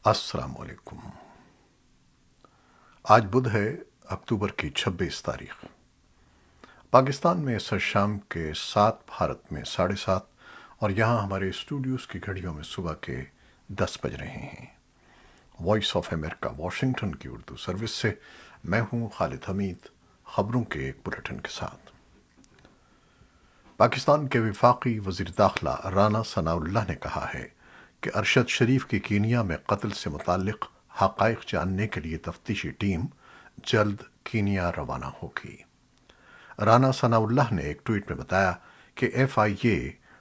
السلام علیکم۔ آج بدھ ہے، اکتوبر کی 26 تاریخ۔ پاکستان میں اس شام کے 7، بھارت میں 7:30، اور یہاں ہمارے اسٹوڈیوز کی گھڑیوں میں صبح کے 10 بج رہے ہیں۔ وائس آف امریکہ واشنگٹن کی اردو سروس سے میں ہوں خالد حمید، خبروں کے ایک بلیٹن کے ساتھ۔ پاکستان کے وفاقی وزیر داخلہ رانا ثناء اللہ نے کہا ہے کہ ارشد شریف کی کینیا میں قتل سے متعلق حقائق جاننے کے لیے تفتیشی ٹیم جلد کینیا روانہ ہوگی۔ رانا ثناء اللہ نے ایک ٹویٹ میں بتایا کہ ایف آئی اے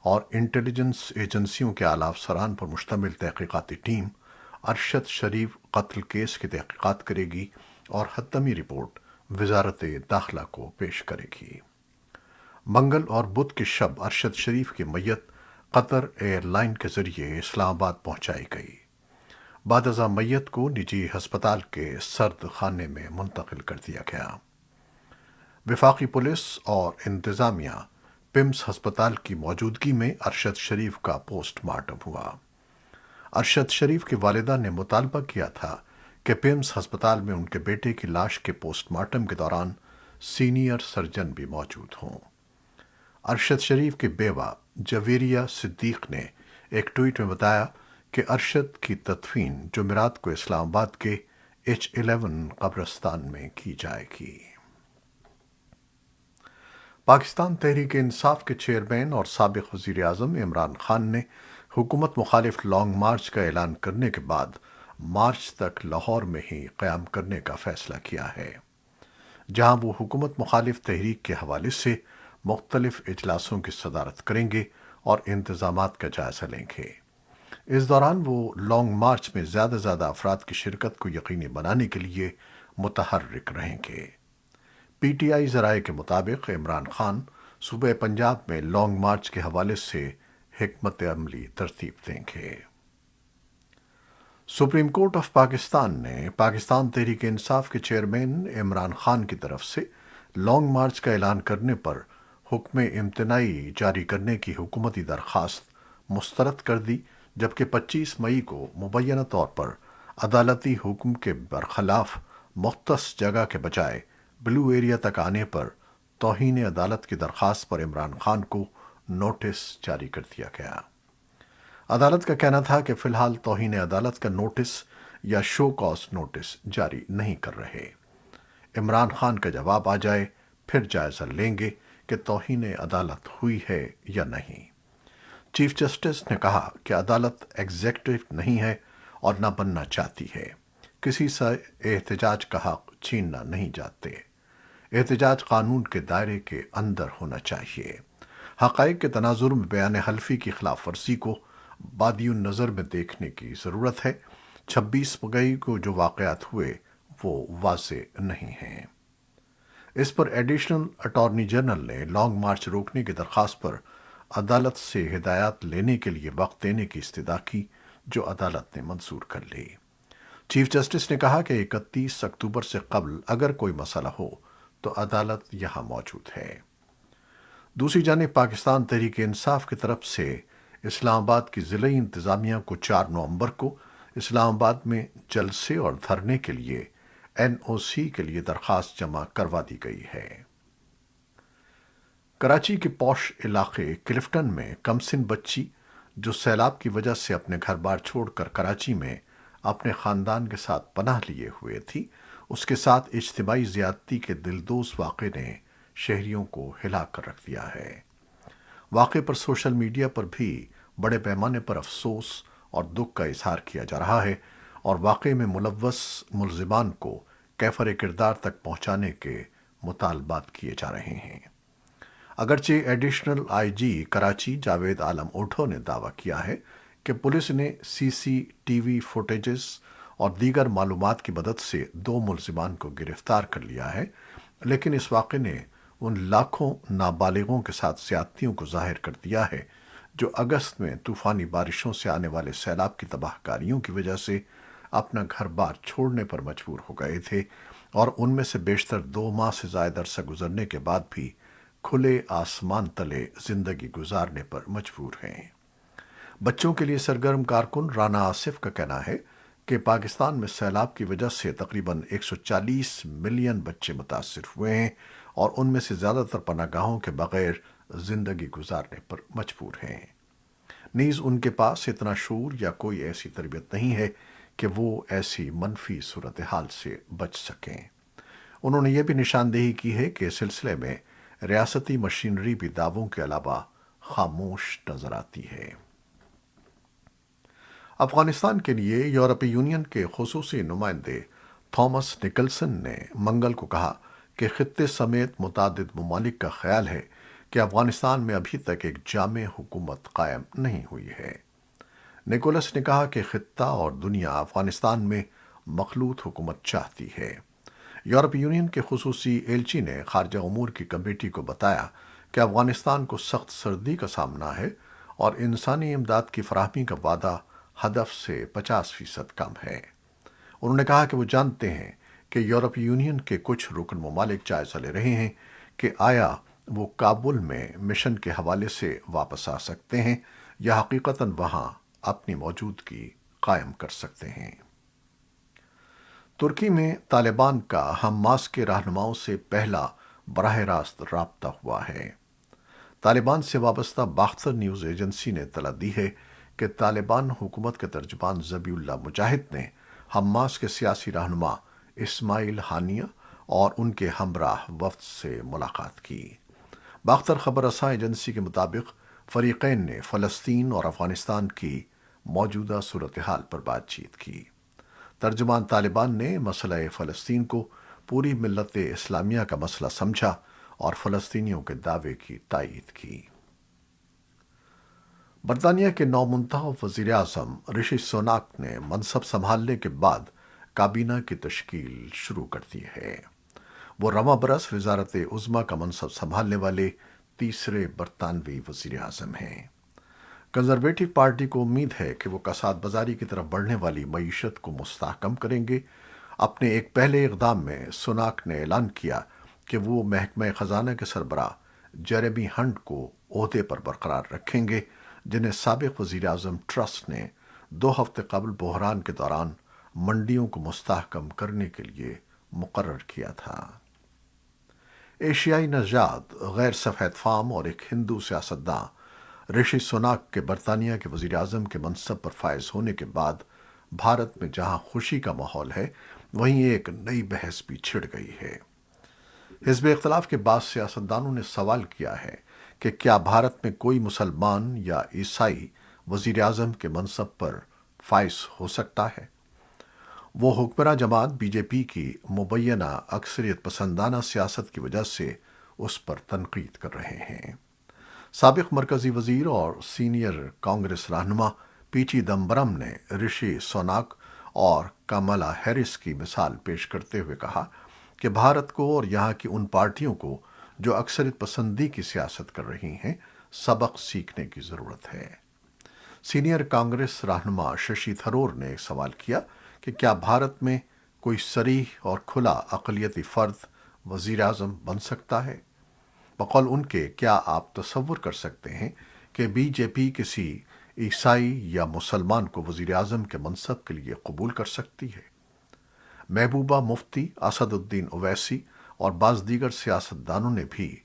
اور انٹیلیجنس ایجنسیوں کے اعلیٰ افسران پر مشتمل تحقیقاتی ٹیم ارشد شریف قتل کیس کی تحقیقات کرے گی اور حتمی رپورٹ وزارت داخلہ کو پیش کرے گی۔ منگل اور بدھ کی شب ارشد شریف کی میت قطر ایئر لائن کے ذریعے اسلام آباد پہنچائی گئی۔ بعد ازاں میت کو نجی ہسپتال کے سرد خانے میں منتقل کر دیا گیا۔ وفاقی پولیس اور انتظامیہ پمس ہسپتال کی موجودگی میں ارشد شریف کا پوسٹ مارٹم ہوا۔ ارشد شریف کی والدہ نے مطالبہ کیا تھا کہ پمس ہسپتال میں ان کے بیٹے کی لاش کے پوسٹ مارٹم کے دوران سینئر سرجن بھی موجود ہوں۔ ارشد شریف کی بیوہ جویریہ صدیق نے ایک ٹویٹ میں بتایا کہ ارشد کی تدفین جمعرات کو اسلام آباد کے H11 قبرستان میں کی جائے گی۔ پاکستان تحریک انصاف کے چیئرمین اور سابق وزیر اعظم عمران خان نے حکومت مخالف لانگ مارچ کا اعلان کرنے کے بعد مارچ تک لاہور میں ہی قیام کرنے کا فیصلہ کیا ہے، جہاں وہ حکومت مخالف تحریک کے حوالے سے مختلف اجلاسوں کی صدارت کریں گے اور انتظامات کا جائزہ لیں گے۔ اس دوران وہ لانگ مارچ میں زیادہ سے زیادہ افراد کی شرکت کو یقینی بنانے کے لیے متحرک رہیں گے۔ پی ٹی آئی ذرائع کے مطابق عمران خان صوبہ پنجاب میں لانگ مارچ کے حوالے سے حکمت عملی ترتیب دیں گے۔ سپریم کورٹ آف پاکستان نے پاکستان تحریک انصاف کے چیئرمین عمران خان کی طرف سے لانگ مارچ کا اعلان کرنے پر حکم امتناعی جاری کرنے کی حکومتی درخواست مسترد کر دی، جبکہ 25 مئی کو مبینہ طور پر عدالتی حکم کے برخلاف مختص جگہ کے بجائے بلو ایریا تک آنے پر توہین عدالت کی درخواست پر عمران خان کو نوٹس جاری کر دیا گیا۔ عدالت کا کہنا تھا کہ فی الحال توہین عدالت کا نوٹس یا شو کاز نوٹس جاری نہیں کر رہے۔ عمران خان کا جواب آ جائے پھر جائزہ لیں گے کہ توہین عدالت ہوئی ہے یا نہیں۔ چیف جسٹس نے کہا کہ عدالت ایگزیکٹو نہیں ہے اور نہ بننا چاہتی ہے۔ کسی سے احتجاج کا حق چھیننا نہیں چاہتے۔ احتجاج قانون کے دائرے کے اندر ہونا چاہیے۔ حقائق کے تناظر میں بیان حلفی کی خلاف ورزی کو بادی النظر میں دیکھنے کی ضرورت ہے۔ 26 مئی کو جو واقعات ہوئے وہ واضح نہیں ہیں۔ اس پر ایڈیشنل اٹارنی جنرل نے لانگ مارچ روکنے کی درخواست پر عدالت سے ہدایات لینے کے لیے وقت دینے کی استدعا کی، جو عدالت نے منظور کر لی۔ چیف جسٹس نے کہا کہ 31 اکتوبر سے قبل اگر کوئی مسئلہ ہو تو عدالت یہاں موجود ہے۔ دوسری جانب پاکستان تحریک انصاف کی طرف سے اسلام آباد کی ضلعی انتظامیہ کو 4 نومبر کو اسلام آباد میں جلسے اور دھرنے کے لیے NOC کے لیے درخواست جمع کروا دی گئی ہے۔ کراچی کے پوش علاقے کلفٹن میں کمسن بچی جو سیلاب کی وجہ سے اپنے گھر بار چھوڑ کر کراچی میں اپنے خاندان کے ساتھ پناہ لیے ہوئے تھی، اس کے ساتھ اجتماعی زیادتی کے دلدوز واقعے نے شہریوں کو ہلا کر رکھ دیا ہے۔ واقعے پر سوشل میڈیا پر بھی بڑے پیمانے پر افسوس اور دکھ کا اظہار کیا جا رہا ہے اور واقعے میں ملوث ملزمان کو کیفر کردار تک پہنچانے کے مطالبات کیے جا رہے ہیں۔ اگرچہ ایڈیشنل آئی جی کراچی جاوید عالم اوٹھو نے دعویٰ کیا ہے کہ پولیس نے CCTV فوٹیجز اور دیگر معلومات کی مدد سے 2 ملزمان کو گرفتار کر لیا ہے، لیکن اس واقعے نے ان لاکھوں نابالغوں کے ساتھ زیادتیوں کو ظاہر کر دیا ہے جو اگست میں طوفانی بارشوں سے آنے والے سیلاب کی تباہ کاریوں کی وجہ سے اپنا گھر بار چھوڑنے پر مجبور ہو گئے تھے، اور ان میں سے بیشتر 2 ماہ سے زائد عرصہ گزرنے کے بعد بھی کھلے آسمان تلے زندگی گزارنے پر مجبور ہیں۔ بچوں کے لیے سرگرم کارکن رانا آصف کا کہنا ہے کہ پاکستان میں سیلاب کی وجہ سے تقریباً 140 ملین بچے متاثر ہوئے ہیں اور ان میں سے زیادہ تر پناہ گاہوں کے بغیر زندگی گزارنے پر مجبور ہیں۔ نیز ان کے پاس اتنا شعور یا کوئی ایسی تربیت نہیں ہے کہ وہ ایسی منفی صورتحال سے بچ سکیں۔ انہوں نے یہ بھی نشاندہی کی ہے کہ اس سلسلے میں ریاستی مشینری بھی دعووں کے علاوہ خاموش نظر آتی ہے۔ افغانستان کے لیے یورپی یونین کے خصوصی نمائندے تھامس نکلسن نے منگل کو کہا کہ خطے سمیت متعدد ممالک کا خیال ہے کہ افغانستان میں ابھی تک ایک جامع حکومت قائم نہیں ہوئی ہے۔ نکولس نے کہا کہ خطہ اور دنیا افغانستان میں مخلوط حکومت چاہتی ہے۔ یورپی یونین کے خصوصی ایلچی نے خارجہ امور کی کمیٹی کو بتایا کہ افغانستان کو سخت سردی کا سامنا ہے اور انسانی امداد کی فراہمی کا وعدہ ہدف سے 50% کم ہے۔ انہوں نے کہا کہ وہ جانتے ہیں کہ یورپی یونین کے کچھ رکن ممالک جائزہ لے رہے ہیں کہ آیا وہ کابل میں مشن کے حوالے سے واپس آ سکتے ہیں یا حقیقتاً وہاں اپنی موجودگی قائم کر سکتے ہیں۔ ترکی میں طالبان کا حماس کے رہنماؤں سے پہلا براہ راست رابطہ ہوا ہے۔ طالبان سے وابستہ باختر نیوز ایجنسی نے اطلاع دی ہے کہ طالبان حکومت کے ترجمان ذبیح اللہ مجاہد نے حماس کے سیاسی رہنما اسماعیل ہانیہ اور ان کے ہمراہ وفد سے ملاقات کی۔ باختر خبر رساں ایجنسی کے مطابق فریقین نے فلسطین اور افغانستان کی موجودہ صورتحال پر بات چیت کی۔ ترجمان طالبان نے مسئلہ فلسطین کو پوری ملت اسلامیہ کا مسئلہ سمجھا اور فلسطینیوں کے دعوے کی تائید کی۔ برطانیہ کے نو منتخب وزیر اعظم رشی سوناک نے منصب سنبھالنے کے بعد کابینہ کی تشکیل شروع کر دی ہے۔ وہ رواں برس وزارت عظمیٰ کا منصب سنبھالنے والے تیسرے برطانوی وزیر اعظم ہیں۔ کنزرویٹو پارٹی کو امید ہے کہ وہ کساد بازاری کی طرف بڑھنے والی معیشت کو مستحکم کریں گے۔ اپنے ایک پہلے اقدام میں سوناک نے اعلان کیا کہ وہ محکمہ خزانہ کے سربراہ جیریمی ہنٹ کو عہدے پر برقرار رکھیں گے، جنہیں سابق وزیر اعظم ٹرس نے 2 ہفتے قبل بحران کے دوران منڈیوں کو مستحکم کرنے کے لیے مقرر کیا تھا۔ ایشیائی نژاد، غیر سفید فام اور ایک ہندو سیاستداں رشی سوناک کے برطانیہ کے وزیر اعظم کے منصب پر فائز ہونے کے بعد بھارت میں جہاں خوشی کا ماحول ہے، وہیں ایک نئی بحث بھی چھڑ گئی ہے۔ حزب اختلاف کے بعض سیاستدانوں نے سوال کیا ہے کہ کیا بھارت میں کوئی مسلمان یا عیسائی وزیر اعظم کے منصب پر فائز ہو سکتا ہے؟ وہ حکمراں جماعت بی جے پی کی مبینہ اکثریت پسندانہ سیاست کی وجہ سے اس پر تنقید کر رہے ہیں۔ سابق مرکزی وزیر اور سینئر کانگریس رہنما پی چدمبرم نے رشی سوناک اور کملا ہیرس کی مثال پیش کرتے ہوئے کہا کہ بھارت کو اور یہاں کی ان پارٹیوں کو جو اکثریت پسندی کی سیاست کر رہی ہیں، سبق سیکھنے کی ضرورت ہے۔ سینئر کانگریس رہنما ششی تھرور نے ایک سوال کیا کہ کیا بھارت میں کوئی صریح اور کھلا اقلیتی فرد وزیر اعظم بن سکتا ہے؟ بقول ان کے، کیا آپ تصور کر سکتے ہیں کہ بی جے پی کسی عیسائی یا مسلمان کو وزیر اعظم کے منصب کے لیے قبول کر سکتی ہے؟ محبوبہ مفتی، اسد الدین اویسی اور بعض دیگر سیاستدانوں نے بھی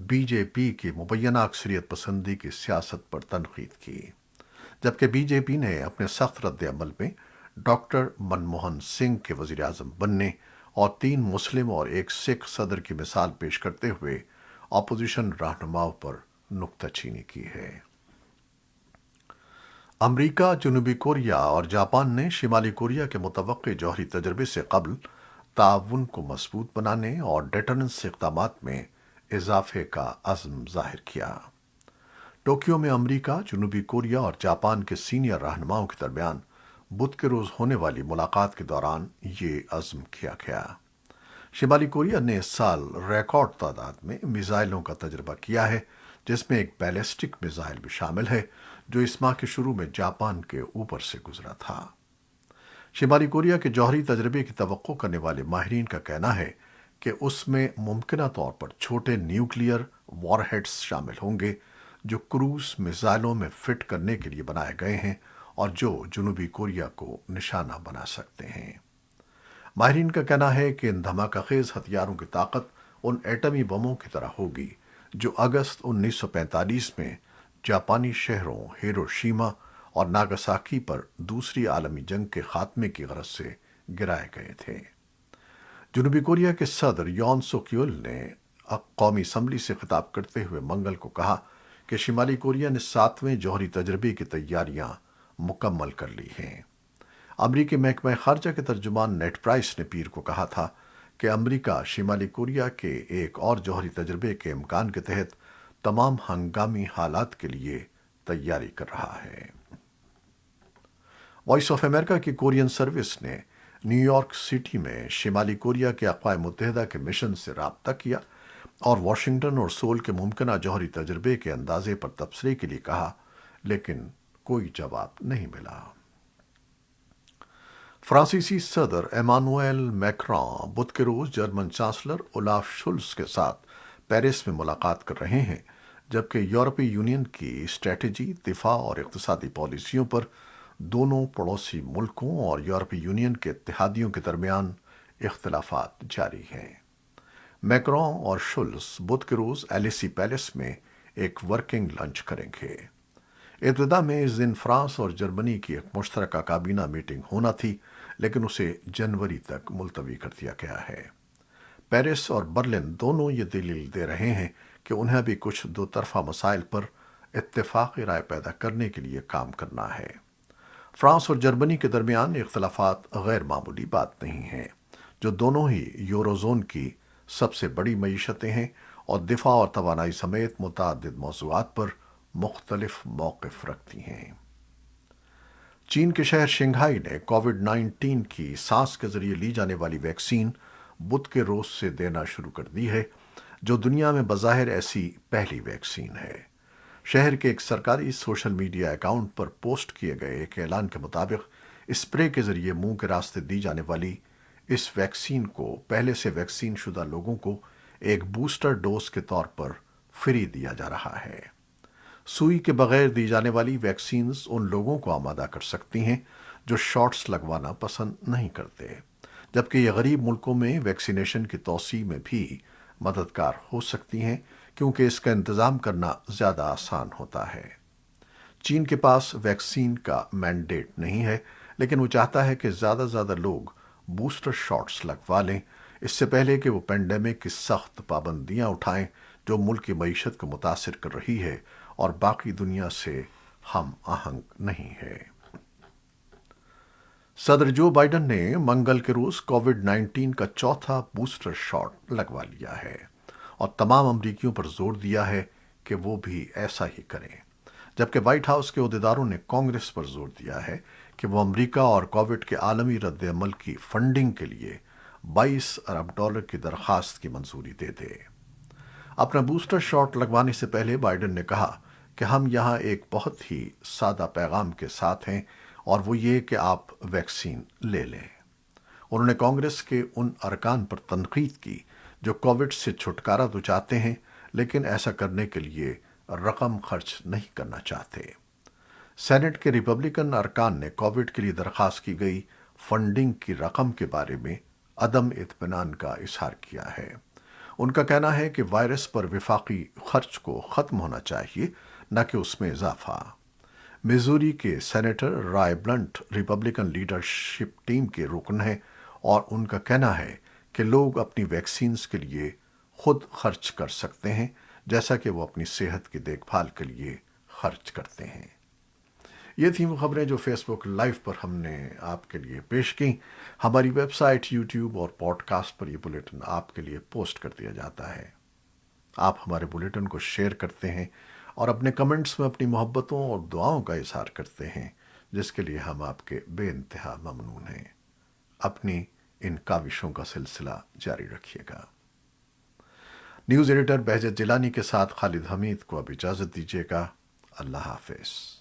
بی جے پی کی مبینہ اکثریت پسندی کی سیاست پر تنقید کی، جبکہ بی جے پی نے اپنے سخت رد عمل میں ڈاکٹر منموہن سنگھ کے وزیر اعظم بننے اور 3 مسلم اور ایک سکھ صدر کی مثال پیش کرتے ہوئے اپوزیشن رہنماؤں پر نکتہ چینی کی ہے۔ امریکہ، جنوبی کوریا اور جاپان نے شمالی کوریا کے متوقع جوہری تجربے سے قبل تعاون کو مضبوط بنانے اور ڈیٹرنس اقدامات میں اضافے کا عزم ظاہر کیا۔ ٹوکیو میں امریکہ، جنوبی کوریا اور جاپان کے سینئر رہنماؤں کے درمیان بدھ کے روز ہونے والی ملاقات کے دوران یہ عزم کیا گیا۔ شمالی کوریا نے اس سال ریکارڈ تعداد میں میزائلوں کا تجربہ کیا ہے، جس میں ایک بیلسٹک میزائل بھی شامل ہے جو اس ماہ کے شروع میں جاپان کے اوپر سے گزرا تھا۔ شمالی کوریا کے جوہری تجربے کی توقع کرنے والے ماہرین کا کہنا ہے کہ اس میں ممکنہ طور پر چھوٹے نیوکلیئر وار ہیڈز شامل ہوں گے جو کروز میزائلوں میں فٹ کرنے کے لیے بنائے گئے ہیں اور جو جنوبی کوریا کو نشانہ بنا سکتے ہیں۔ ماہرین کا کہنا ہے کہ ان دھماکہ خیز ہتھیاروں کی طاقت ان ایٹمی بموں کی طرح ہوگی جو اگست 1945 میں جاپانی شہروں ہیروشیما اور ناگاساکی پر دوسری عالمی جنگ کے خاتمے کی غرض سے گرائے گئے تھے۔ جنوبی کوریا کے صدر یون سوک یول نے قومی اسمبلی سے خطاب کرتے ہوئے منگل کو کہا کہ شمالی کوریا نے 7ویں جوہری تجربے کی تیاریاں مکمل کر لی ہیں۔ امریکی محکمہ خارجہ کے ترجمان نیٹ پرائس نے پیر کو کہا تھا کہ امریکہ شمالی کوریا کے ایک اور جوہری تجربے کے امکان کے تحت تمام ہنگامی حالات کے لیے تیاری کر رہا ہے۔ وائس آف امریکہ کی کورین سروس نے نیو یارک سٹی میں شمالی کوریا کے اقوام متحدہ کے مشن سے رابطہ کیا اور واشنگٹن اور سول کے ممکنہ جوہری تجربے کے اندازے پر تبصرے کے لیے کہا، لیکن کوئی جواب نہیں ملا۔ فرانسیسی صدر ایمانوئل میکران بدھ کے روز جرمن چانسلر اولاف شولز کے ساتھ پیرس میں ملاقات کر رہے ہیں، جبکہ یورپی یونین کی اسٹریٹجی، دفاع اور اقتصادی پالیسیوں پر دونوں پڑوسی ملکوں اور یورپی یونین کے اتحادیوں کے درمیان اختلافات جاری ہیں۔ میکران اور شولز بدھ کے روز ایلیسی پیلس میں ایک ورکنگ لنچ کریں گے۔ ابتدا میں اس دن فرانس اور جرمنی کی ایک مشترکہ کابینہ میٹنگ ہونا تھی، لیکن اسے جنوری تک ملتوی کر دیا گیا ہے۔ پیرس اور برلن دونوں یہ دلیل دے رہے ہیں کہ انہیں بھی کچھ دو طرفہ مسائل پر اتفاقی رائے پیدا کرنے کے لیے کام کرنا ہے۔ فرانس اور جرمنی کے درمیان اختلافات غیر معمولی بات نہیں ہیں، جو دونوں ہی یورو زون کی سب سے بڑی معیشتیں ہیں اور دفاع اور توانائی سمیت متعدد موضوعات پر مختلف موقف رکھتی ہیں۔ چین کے شہر شنگھائی نے کووڈ 19 کی سانس کے ذریعے لی جانے والی ویکسین بدھ کے روز سے دینا شروع کر دی ہے، جو دنیا میں بظاہر ایسی پہلی ویکسین ہے۔ شہر کے ایک سرکاری سوشل میڈیا اکاؤنٹ پر پوسٹ کیے گئے ایک اعلان کے مطابق اسپرے کے ذریعے منہ کے راستے دی جانے والی اس ویکسین کو پہلے سے ویکسین شدہ لوگوں کو ایک بوسٹر ڈوز کے طور پر فری دیا جا رہا ہے۔ سوئی کے بغیر دی جانے والی ویکسینز ان لوگوں کو آمادہ کر سکتی ہیں جو شاٹس لگوانا پسند نہیں کرتے، جبکہ یہ غریب ملکوں میں ویکسینیشن کی توسیع میں بھی مددگار ہو سکتی ہیں، کیونکہ اس کا انتظام کرنا زیادہ آسان ہوتا ہے۔ چین کے پاس ویکسین کا مینڈیٹ نہیں ہے، لیکن وہ چاہتا ہے کہ زیادہ سے زیادہ لوگ بوسٹر شاٹس لگوا لیں، اس سے پہلے کہ وہ پینڈیمک کی سخت پابندیاں اٹھائیں جو ملک کی معیشت کو متاثر کر رہی ہے اور باقی دنیا سے ہم آہنگ نہیں ہے۔ صدر جو بائیڈن نے منگل کے روز کووڈ 19 کا چوتھا بوسٹر شاٹ لگوا لیا ہے اور تمام امریکیوں پر زور دیا ہے کہ وہ بھی ایسا ہی کریں، جبکہ وائٹ ہاؤس کے عہدیداروں نے کانگریس پر زور دیا ہے کہ وہ امریکہ اور کووڈ کے عالمی رد عمل کی فنڈنگ کے لیے $22 ارب کی درخواست کی منظوری دے دے۔ اپنا بوسٹر شاٹ لگوانے سے پہلے بائیڈن نے کہا کہ ہم یہاں ایک بہت ہی سادہ پیغام کے ساتھ ہیں، اور وہ یہ کہ آپ ویکسین لے لیں۔ انہوں نے کانگریس کے ان ارکان پر تنقید کی جو کووڈ سے چھٹکارا تو چاہتے ہیں، لیکن ایسا کرنے کے لیے رقم خرچ نہیں کرنا چاہتے۔ سینٹ کے ریپبلکن ارکان نے کووڈ کے لیے درخواست کی گئی فنڈنگ کی رقم کے بارے میں عدم اطمینان کا اظہار کیا ہے۔ ان کا کہنا ہے کہ وائرس پر وفاقی خرچ کو ختم ہونا چاہیے، نہ کہ اس میں اضافہ۔ میزوری کے سینیٹر رائے بلنٹ ریپبلکن لیڈرشپ ٹیم کے رکن ہیں اور ان کا کہنا ہے کہ لوگ اپنی ویکسینز کے لیے خود خرچ کر سکتے ہیں، جیسا کہ وہ اپنی صحت کی دیکھ بھال کے لیے خرچ کرتے ہیں۔ یہ تھیں وہ خبریں جو فیس بک لائیو پر ہم نے آپ کے لیے پیش کی۔ ہماری ویب سائٹ، یوٹیوب اور پوڈ کاسٹ پر یہ بلیٹن آپ کے لیے پوسٹ کر دیا جاتا ہے۔ آپ ہمارے بلیٹن کو شیئر کرتے ہیں اور اپنے کمنٹس میں اپنی محبتوں اور دعاؤں کا اظہار کرتے ہیں، جس کے لیے ہم آپ کے بے انتہا ممنون ہیں۔ اپنی ان کاوشوں کا سلسلہ جاری رکھیے گا۔ نیوز ایڈیٹر بہجت جیلانی کے ساتھ خالد حمید کو اب اجازت دیجیے گا۔ اللہ حافظ۔